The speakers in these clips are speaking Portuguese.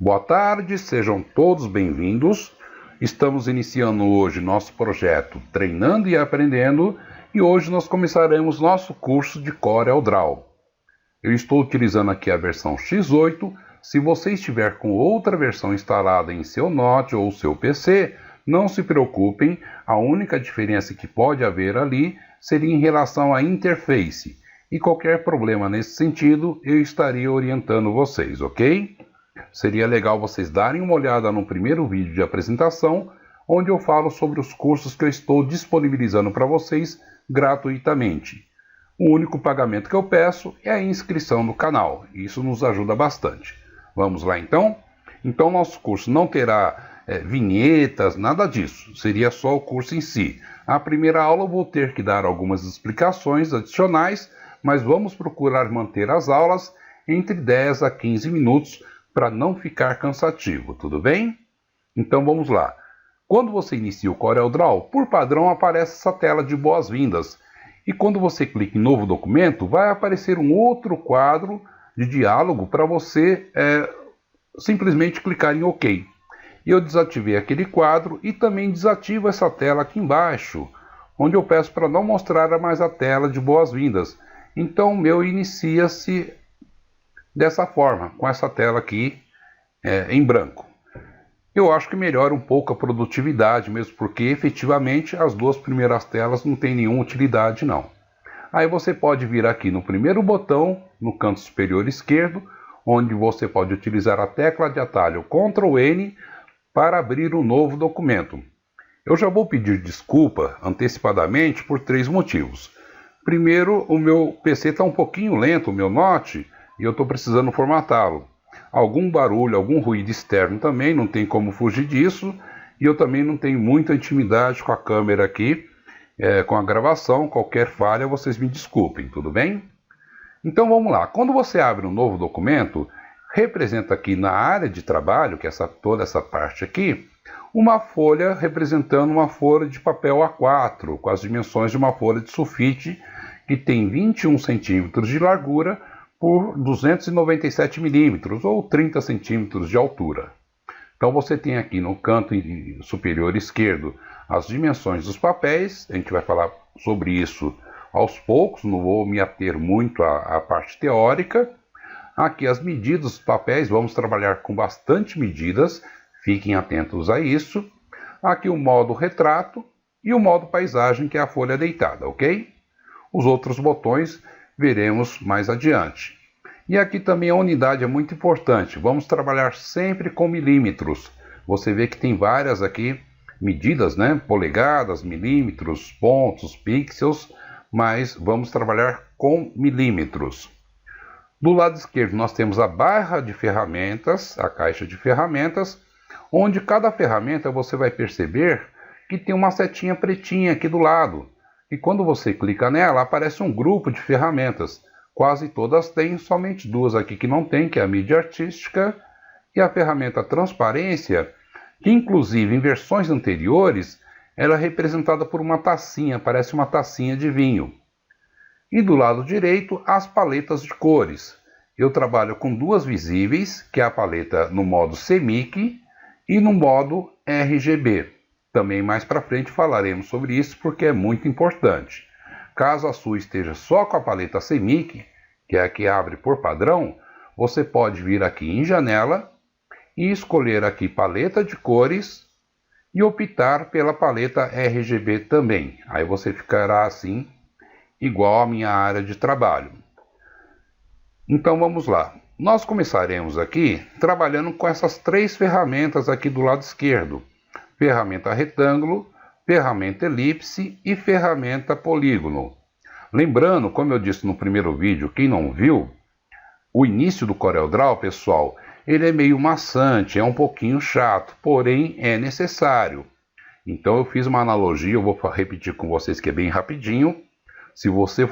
Boa tarde, sejam todos bem-vindos. Estamos iniciando hoje nosso projeto Treinando e Aprendendo e hoje nós começaremos nosso curso de CorelDRAW. Eu estou utilizando aqui a versão X8. Se você estiver com outra versão instalada em seu Note ou seu PC, não se preocupem, a única diferença que pode haver ali seria em relação à interface. E qualquer problema nesse sentido, eu estaria orientando vocês, ok? Seria legal vocês darem uma olhada no primeiro vídeo de apresentação, onde eu falo sobre os cursos que eu estou disponibilizando para vocês gratuitamente. O único pagamento que eu peço é a inscrição no canal. Isso nos ajuda bastante. Vamos lá então? Então nosso curso não terá vinhetas, nada disso. Seria só o curso em si. A primeira aula eu vou ter que dar algumas explicações adicionais, mas vamos procurar manter as aulas entre 10 a 15 minutos para não ficar cansativo, tudo bem? Então vamos lá. Quando você inicia o CorelDRAW, por padrão aparece essa tela de boas-vindas. E quando você clica em novo documento, vai aparecer um outro quadro de diálogo para você simplesmente clicar em OK. E eu desativei aquele quadro e também desativo essa tela aqui embaixo, onde eu peço para não mostrar mais a tela de boas-vindas. Então o meu inicia-se dessa forma, com essa tela aqui em branco. Eu acho que melhora um pouco a produtividade, mesmo porque efetivamente as duas primeiras telas não têm nenhuma utilidade não. Aí você pode vir aqui no primeiro botão, no canto superior esquerdo, onde você pode utilizar a tecla de atalho Ctrl N para abrir um novo documento. Eu já vou pedir desculpa antecipadamente por 3 motivos. Primeiro, o meu PC está um pouquinho lento, o meu Note, e eu estou precisando formatá-lo. Algum barulho, algum ruído externo também, não tem como fugir disso, e eu também não tenho muita intimidade com a câmera aqui, com a gravação. Qualquer falha vocês me desculpem, tudo bem? Então vamos lá. Quando você abre um novo documento, representa aqui na área de trabalho, que é toda essa parte aqui, uma folha representando uma folha de papel A4, com as dimensões de uma folha de sulfite, que tem 21 centímetros de largura por 297 milímetros, ou 30 centímetros de altura. Então você tem aqui no canto superior esquerdo as dimensões dos papéis. A gente vai falar sobre isso aos poucos, não vou me ater muito à parte teórica. Aqui as medidas dos papéis, vamos trabalhar com bastante medidas, fiquem atentos a isso. Aqui o modo retrato e o modo paisagem, que é a folha deitada, ok? Os outros botões veremos mais adiante. E aqui também a unidade é muito importante, vamos trabalhar sempre com milímetros. Você vê que tem várias aqui medidas, né? Polegadas, milímetros, pontos, pixels, mas vamos trabalhar com milímetros. Do lado esquerdo nós temos a barra de ferramentas, a caixa de ferramentas, onde cada ferramenta você vai perceber que tem uma setinha pretinha aqui do lado. E quando você clica nela, aparece um grupo de ferramentas. Quase todas têm, somente 2 aqui que não tem, que é a mídia artística e a ferramenta transparência, que inclusive em versões anteriores, ela é representada por uma tacinha, parece uma tacinha de vinho. E do lado direito, as paletas de cores. Eu trabalho com 2 visíveis, que é a paleta no modo CMYK e no modo RGB. Também mais para frente falaremos sobre isso, porque é muito importante. Caso a sua esteja só com a paleta CMYK, que é a que abre por padrão, você pode vir aqui em janela e escolher aqui paleta de cores e optar pela paleta RGB também. Aí você ficará assim, igual à minha área de trabalho. Então vamos lá. Nós começaremos aqui trabalhando com essas 3 ferramentas aqui do lado esquerdo. Ferramenta retângulo, ferramenta elipse e ferramenta polígono. Lembrando, como eu disse no primeiro vídeo, quem não viu, o início do CorelDRAW, pessoal, ele é meio maçante, é um pouquinho chato, porém é necessário. Então eu fiz uma analogia, eu vou repetir com vocês que é bem rapidinho. Se você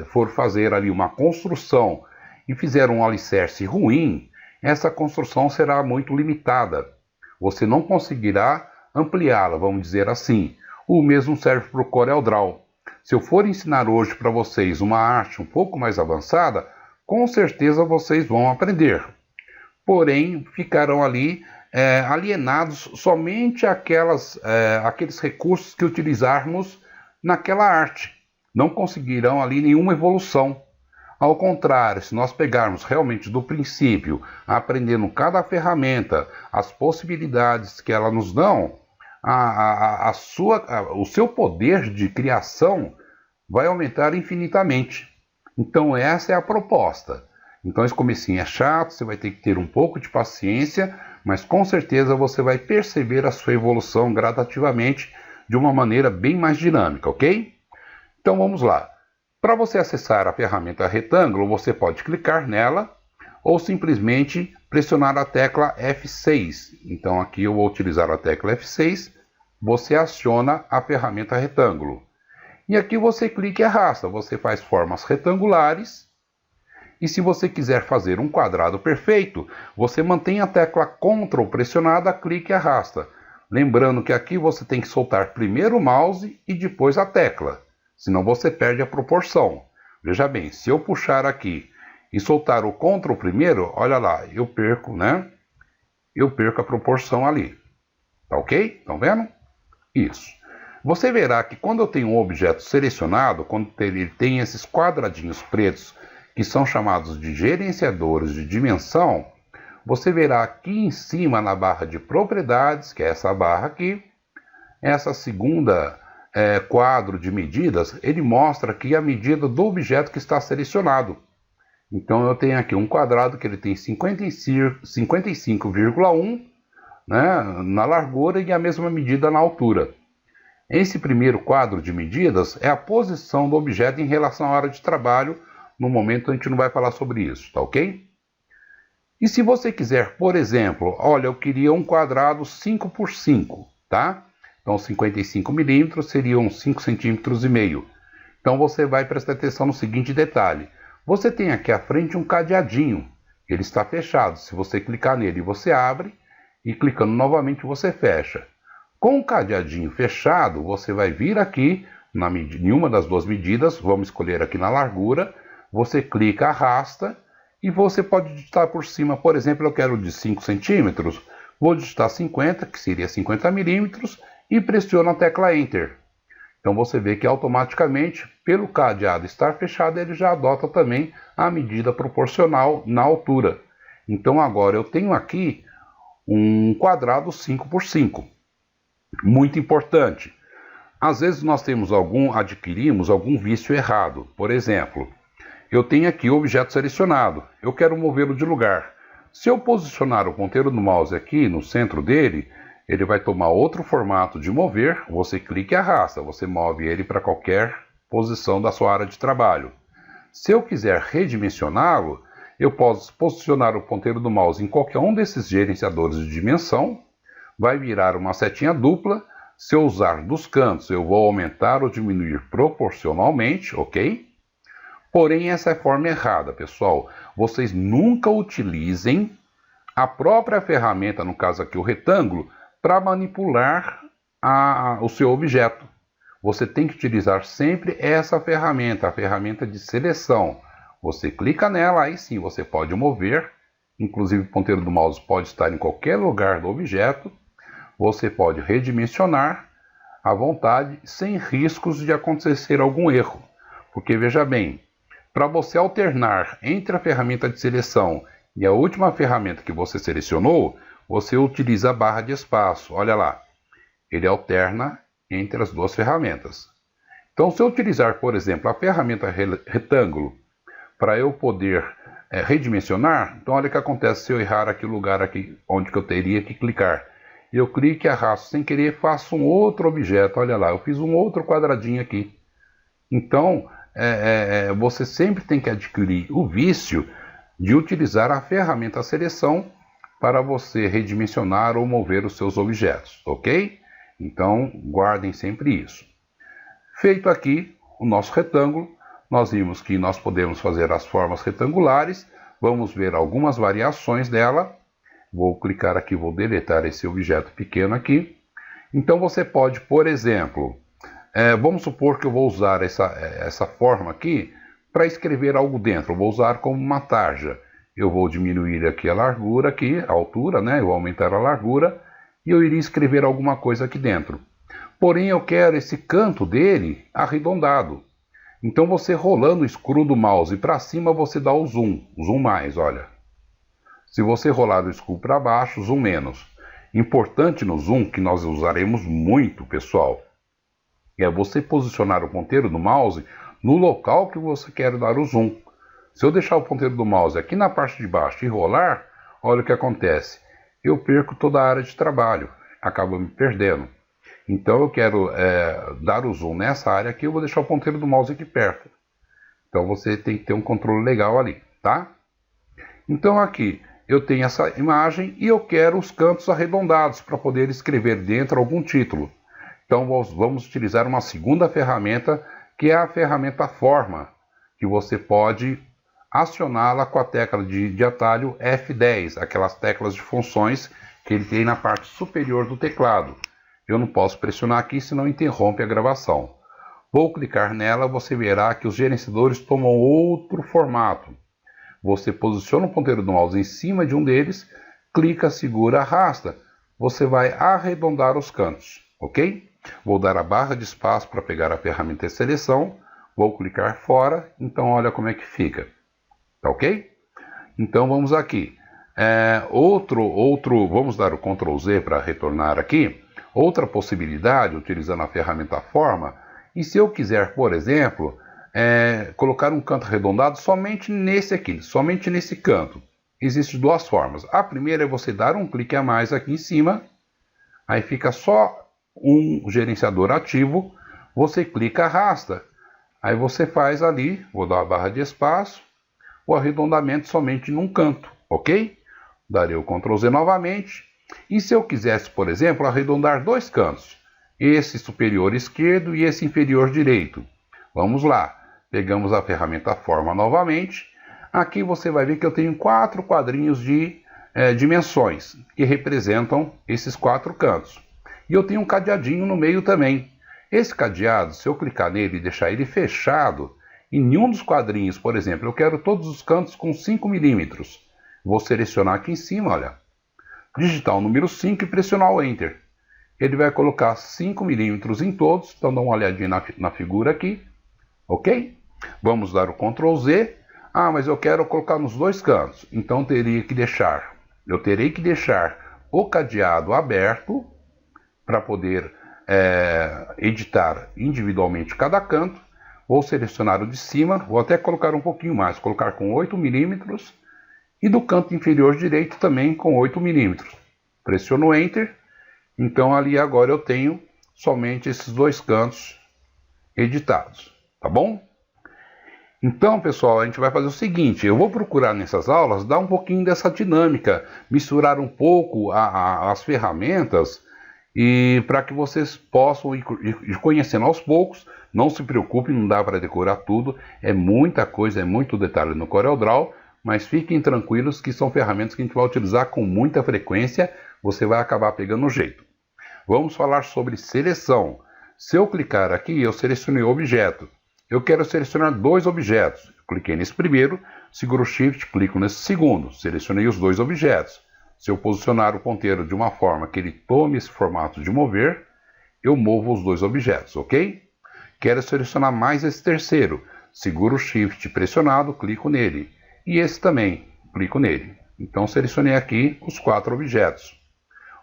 for fazer ali uma construção e fizer um alicerce ruim, essa construção será muito limitada. Você não conseguirá ampliá-la, vamos dizer assim. O mesmo serve para o CorelDRAW. Se eu for ensinar hoje para vocês uma arte um pouco mais avançada, com certeza vocês vão aprender. Porém, ficarão ali alienados somente aqueles recursos que utilizarmos naquela arte. Não conseguirão ali nenhuma evolução. Ao contrário, se nós pegarmos realmente do princípio, aprendendo cada ferramenta, as possibilidades que ela nos dão, o seu poder de criação vai aumentar infinitamente. Então essa é a proposta. Então esse comecinho é chato, você vai ter que ter um pouco de paciência, mas com certeza você vai perceber a sua evolução gradativamente de uma maneira bem mais dinâmica, ok? Então vamos lá. Para você acessar a ferramenta retângulo, você pode clicar nela ou simplesmente pressionar a tecla F6. Então aqui eu vou utilizar a tecla F6, você aciona a ferramenta retângulo. E aqui você clica e arrasta, você faz formas retangulares. E se você quiser fazer um quadrado perfeito, você mantém a tecla Ctrl pressionada, clica e arrasta. Lembrando que aqui você tem que soltar primeiro o mouse e depois a tecla, senão você perde a proporção. Veja bem, se eu puxar aqui e soltar o Ctrl primeiro, olha lá, eu perco, né? Eu perco a proporção ali. Tá ok? Estão vendo? Isso. Você verá que quando eu tenho um objeto selecionado, quando ele tem esses quadradinhos pretos, que são chamados de gerenciadores de dimensão, você verá aqui em cima na barra de propriedades, que é essa barra aqui, essa segunda quadro de medidas, ele mostra aqui a medida do objeto que está selecionado. Então eu tenho aqui um quadrado que ele tem 55,1, né, na largura e a mesma medida na altura. Esse primeiro quadro de medidas é a posição do objeto em relação à área de trabalho. No momento a gente não vai falar sobre isso, tá ok? E se você quiser, por exemplo, olha, eu queria um quadrado 5 por 5, tá? Então 55 milímetros seriam 5,5 centímetros. Então você vai prestar atenção no seguinte detalhe. Você tem aqui à frente um cadeadinho, ele está fechado. Se você clicar nele, você abre e clicando novamente você fecha. Com o cadeadinho fechado, você vai vir aqui em uma das duas medidas, vamos escolher aqui na largura, você clica, arrasta e você pode digitar por cima, por exemplo, eu quero de 5 centímetros, vou digitar 50, que seria 50 milímetros, e pressiono a tecla Enter. Então você vê que automaticamente, pelo cadeado estar fechado, ele já adota também a medida proporcional na altura. Então agora eu tenho aqui um quadrado 5 por 5. Muito importante. Às vezes nós adquirimos algum vício errado. Por exemplo, eu tenho aqui o objeto selecionado, eu quero movê-lo de lugar. Se eu posicionar o ponteiro do mouse aqui no centro dele, ele vai tomar outro formato de mover, você clica e arrasta, você move ele para qualquer posição da sua área de trabalho. Se eu quiser redimensioná-lo, eu posso posicionar o ponteiro do mouse em qualquer um desses gerenciadores de dimensão, vai virar uma setinha dupla. Se eu usar dos cantos, eu vou aumentar ou diminuir proporcionalmente, ok? Porém, essa é a forma errada, pessoal. Vocês nunca utilizem a própria ferramenta, no caso aqui o retângulo, para manipular o seu objeto. Você tem que utilizar sempre essa ferramenta, a ferramenta de seleção. Você clica nela, aí sim você pode mover, inclusive o ponteiro do mouse pode estar em qualquer lugar do objeto. Você pode redimensionar à vontade, sem riscos de acontecer algum erro. Porque veja bem, para você alternar entre a ferramenta de seleção e a última ferramenta que você selecionou, você utiliza a barra de espaço. Olha lá, ele alterna entre as duas ferramentas. Então, se eu utilizar, por exemplo, a ferramenta retângulo para eu poder redimensionar, então olha o que acontece se eu errar aqui o lugar aqui onde que eu teria que clicar. Eu clico e arrasto sem querer, faço um outro objeto. Olha lá, eu fiz um outro quadradinho aqui. Então, você sempre tem que adquirir o vício de utilizar a ferramenta seleção para você redimensionar ou mover os seus objetos, ok? Então, guardem sempre isso. Feito aqui o nosso retângulo, nós vimos que nós podemos fazer as formas retangulares. Vamos ver algumas variações dela. Vou clicar aqui, vou deletar esse objeto pequeno aqui. Então você pode, por exemplo, Vamos supor que eu vou usar essa forma aqui para escrever algo dentro. Eu vou usar como uma tarja. Eu vou diminuir aqui a largura, aqui, a altura, né? Eu vou aumentar a largura e eu iria escrever alguma coisa aqui dentro. Porém, eu quero esse canto dele arredondado. Então, você rolando o screw do mouse para cima, você dá o zoom mais, olha. Se você rolar o screw para baixo, zoom menos. Importante no zoom, que nós usaremos muito, pessoal, é você posicionar o ponteiro do mouse no local que você quer dar o zoom. Se eu deixar o ponteiro do mouse aqui na parte de baixo e rolar, olha o que acontece. Eu perco toda a área de trabalho, acabo me perdendo. Então eu quero dar o zoom nessa área aqui, eu vou deixar o ponteiro do mouse aqui perto. Então você tem que ter um controle legal ali, tá? Então aqui eu tenho essa imagem e eu quero os cantos arredondados para poder escrever dentro algum título. Então vamos utilizar uma segunda ferramenta, que é a ferramenta Forma, que você pode acioná-la com a tecla de atalho F10, aquelas teclas de funções que ele tem na parte superior do teclado. Eu não posso pressionar aqui, senão interrompe a gravação. Vou clicar nela, você verá que os gerenciadores tomam outro formato. Você posiciona o ponteiro do mouse em cima de um deles, clica, segura, arrasta. Você vai arredondar os cantos, ok? Vou dar a barra de espaço para pegar a ferramenta de seleção. Vou clicar fora, então olha como é que fica. Tá ok? Então vamos aqui. Vamos dar o Ctrl Z para retornar aqui. Outra possibilidade, utilizando a ferramenta Forma, e se eu quiser, por exemplo, colocar um canto arredondado somente nesse aqui, somente nesse canto. Existem duas formas. A primeira é você dar um clique a mais aqui em cima, aí fica só um gerenciador ativo, você clica, arrasta, aí você faz ali, vou dar a barra de espaço, o arredondamento somente num canto, ok? Darei o Ctrl Z novamente. E se eu quisesse, por exemplo, arredondar dois cantos, esse superior esquerdo e esse inferior direito. Vamos lá, pegamos a ferramenta Forma novamente. Aqui você vai ver que eu tenho 4 quadrinhos de dimensões, que representam esses 4 cantos. E eu tenho um cadeadinho no meio também. Esse cadeado, se eu clicar nele e deixar ele fechado, em nenhum dos quadrinhos, por exemplo, eu quero todos os cantos com 5 milímetros. Vou selecionar aqui em cima, olha, digitar o número 5 e pressionar o Enter. Ele vai colocar 5 milímetros em todos, então dá uma olhadinha na figura aqui, ok? Vamos dar o Ctrl Z. Ah, mas eu quero colocar nos dois cantos, então eu terei que deixar o cadeado aberto para poder editar individualmente cada canto. Vou selecionar o de cima, vou até colocar um pouquinho mais, colocar com 8 milímetros. E do canto inferior direito também com 8 milímetros. Pressiono o Enter. Então ali agora eu tenho somente esses dois cantos editados. Tá bom? Então, pessoal, a gente vai fazer o seguinte. Eu vou procurar nessas aulas dar um pouquinho dessa dinâmica. Misturar um pouco as ferramentas. E para que vocês possam ir conhecendo aos poucos. Não se preocupe, não dá para decorar tudo. É muita coisa, é muito detalhe no CorelDRAW. Mas fiquem tranquilos que são ferramentas que a gente vai utilizar com muita frequência, você vai acabar pegando o jeito. Vamos falar sobre seleção. Se eu clicar aqui, eu selecionei o objeto. Eu quero selecionar dois objetos. Eu cliquei nesse primeiro, seguro o Shift, clico nesse segundo, selecionei os dois objetos. Se eu posicionar o ponteiro de uma forma que ele tome esse formato de mover, eu movo os dois objetos, ok? Quero selecionar mais esse terceiro. Seguro o Shift pressionado, clico nele. E esse também, clico nele. Então selecionei aqui os 4 objetos.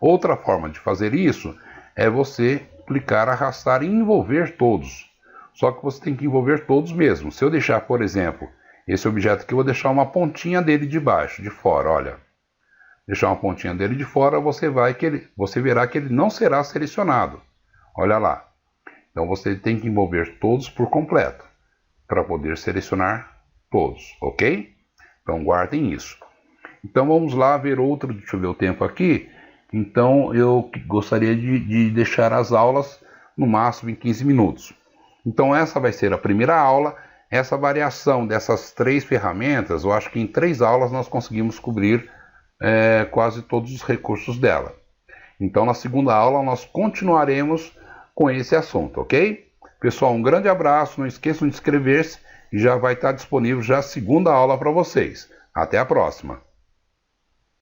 Outra forma de fazer isso é você clicar, arrastar e envolver todos. Só que você tem que envolver todos mesmo. Se eu deixar, por exemplo, esse objeto aqui, eu vou deixar uma pontinha dele de baixo, de fora, olha. Deixar uma pontinha dele de fora, você verá que ele não será selecionado. Olha lá. Então você tem que envolver todos por completo, para poder selecionar todos, ok? Então guardem isso. Então vamos lá ver outro, deixa eu ver o tempo aqui. Então eu gostaria de deixar as aulas no máximo em 15 minutos. Então essa vai ser a primeira aula. Essa variação dessas 3 ferramentas, eu acho que em 3 aulas nós conseguimos cobrir quase todos os recursos dela. Então na segunda aula nós continuaremos com esse assunto, ok? Pessoal, um grande abraço, não esqueçam de inscrever-se e já vai estar disponível já a segunda aula para vocês. Até a próxima!